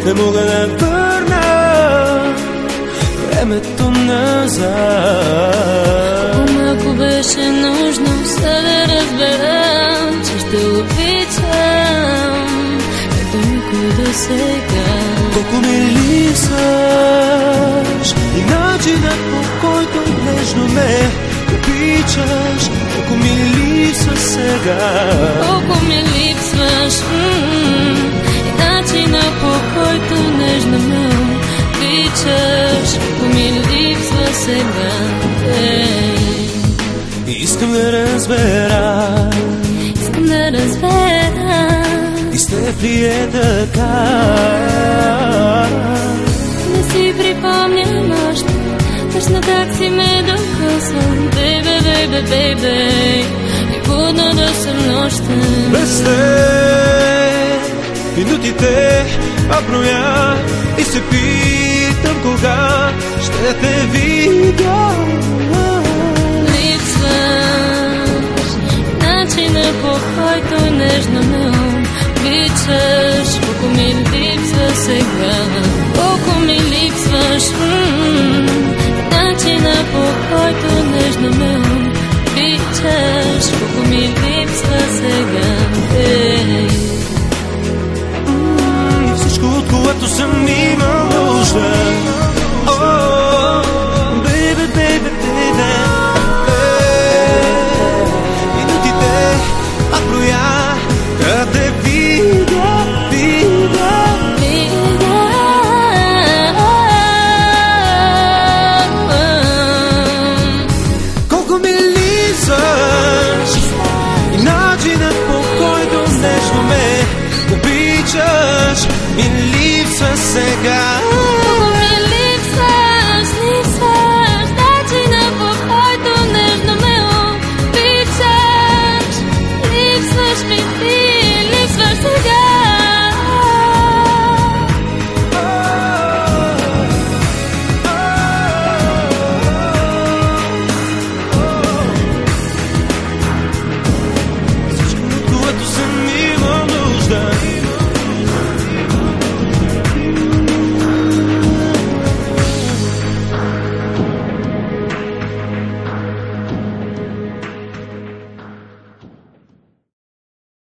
не мога да върна времето назад. Колко малко беше нужно, за да разбера, че ще обичам като никой до сега. Колко ми липсваш и начинът, по който нежно ме обичаш. Колко ми липсва сега. Колко ми липсваш и начинът, по който нежно ме обичаш. Колко ми липсва сега. Искам да разбера, искам да разбера, и с теб ли е така? Не си припомням още точно как си ме докосвал. Бейбе, бейбе, бейбе, и будно да съм нощен. Без теб минутите броя и се питам кога ще те видя. Липсваш начина, по който нежно ме обичаш. Колко ми липсва сега. Колко ми липсваш начина, по който нежно ме обичаш. Колко ми липсва сега. Всичко, от което съм имал нужда,